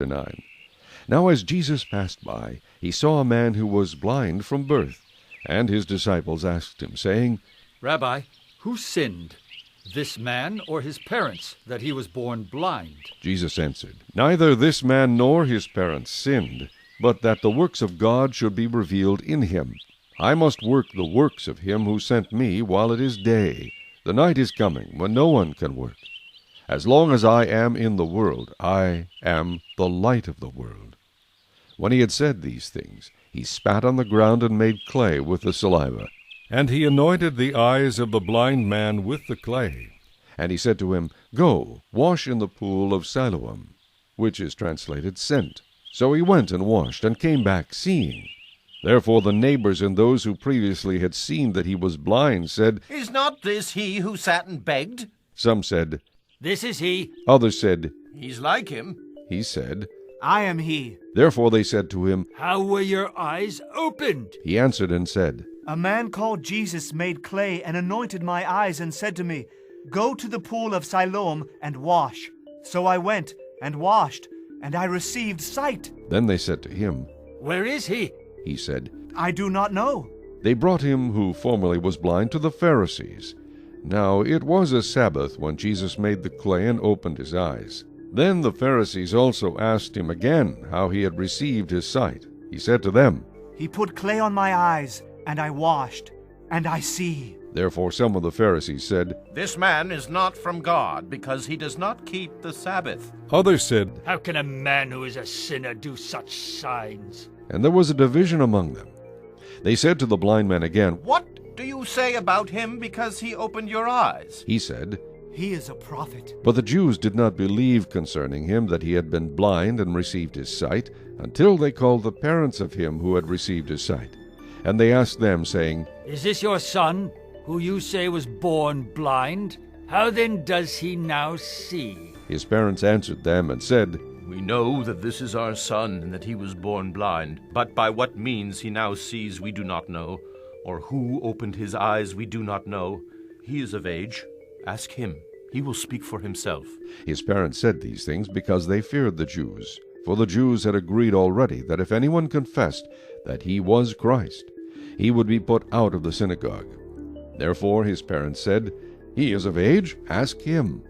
9. Now as Jesus passed by, he saw a man who was blind from birth. And his disciples asked him, saying, Rabbi, who sinned, this man or his parents, that he was born blind? Jesus answered, Neither this man nor his parents sinned, but that the works of God should be revealed in him. I must work the works of him who sent me while it is day. The night is coming, when no one can work. As long as I am in the world, I am the light of the world. When he had said these things, he spat on the ground and made clay with the saliva. And he anointed the eyes of the blind man with the clay. And he said to him, Go, wash in the pool of Siloam, which is translated Sent. So he went and washed, and came back seeing. Therefore the neighbors and those who previously had seen that he was blind said, Is not this he who sat and begged? Some said, This is he. Others said, He's like him. He said, I am he. Therefore they said to him, How were your eyes opened? He answered and said, A man called Jesus made clay and anointed my eyes and said to me, Go to the pool of Siloam and wash. So I went and washed, and I received sight. Then they said to him, Where is he? He said, I do not know. They brought him who formerly was blind to the Pharisees. Now it was a Sabbath when Jesus made the clay and opened his eyes. Then the Pharisees also asked him again how he had received his sight. He said to them, He put clay on my eyes, and I washed, and I see. Therefore some of the Pharisees said, This man is not from God, because he does not keep the Sabbath. Others said, How can a man who is a sinner do such signs? and there was a division among them. They said to the blind man again, What do you say about him because he opened your eyes? He said, He is a prophet. But the Jews did not believe concerning him that he had been blind and received his sight, until they called the parents of him who had received his sight. And they asked them, saying, Is this your son, who you say was born blind? How then does he now see? His parents answered them and said, We know that this is our son, and that he was born blind. But by what means he now sees we do not know, or who opened his eyes we do not know. He is of age. Ask him. He will speak for himself. His parents said these things because they feared the Jews. For the Jews had agreed already that if anyone confessed that he was Christ, he would be put out of the synagogue. Therefore his parents said, He is of age. Ask him.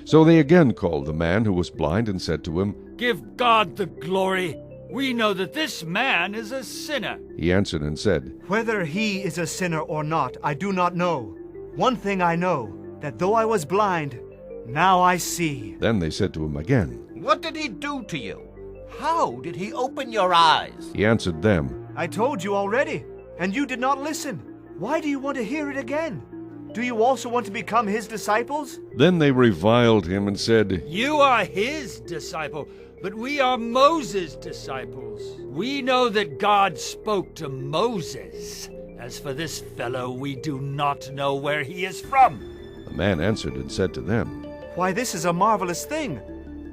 So they again called the man who was blind and said to him, Give God the glory. We know that this man is a sinner. He answered and said, Whether he is a sinner or not, I do not know. One thing I know, that though I was blind, now I see. Then they said to him again. What did he do to you? How did he open your eyes? He answered them, I told you already, and you did not listen. Why do you want to hear it again? Do you also want to become his disciples? Then they reviled him and said, You are his disciple, but we are Moses' disciples. We know that God spoke to Moses. As for this fellow, we do not know where he is from. The man answered and said to them, Why, this is a marvelous thing,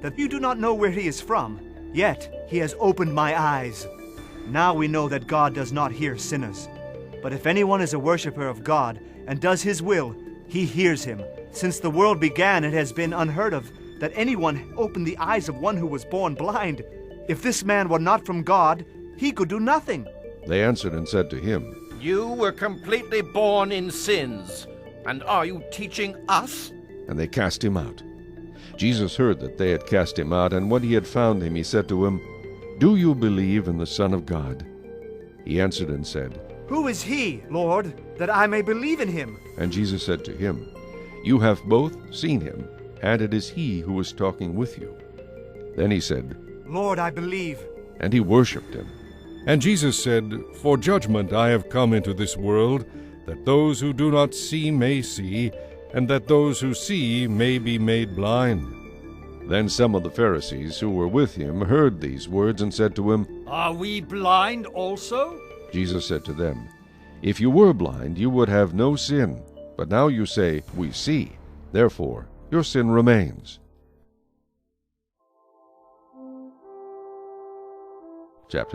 that you do not know where he is from, yet he has opened my eyes. Now we know that God does not hear sinners. But if anyone is a worshiper of God and does his will, he hears him. Since the world began, it has been unheard of that anyone opened the eyes of one who was born blind. If this man were not from God, he could do nothing. They answered and said to him, You were completely born in sins, and are you teaching us? And they cast him out. Jesus heard that they had cast him out, and when he had found him, he said to him, Do you believe in the Son of God? He answered and said, Who is he, Lord, that I may believe in him? And Jesus said to him, You have both seen him, and it is he who is talking with you. Then he said, Lord, I believe. And he worshipped him. And Jesus said, For judgment I have come into this world, that those who do not see may see, and that those who see may be made blind. Then some of the Pharisees who were with him heard these words and said to him, Are we blind also? Jesus said to them, If you were blind, you would have no sin. But now you say, We see. Therefore, your sin remains.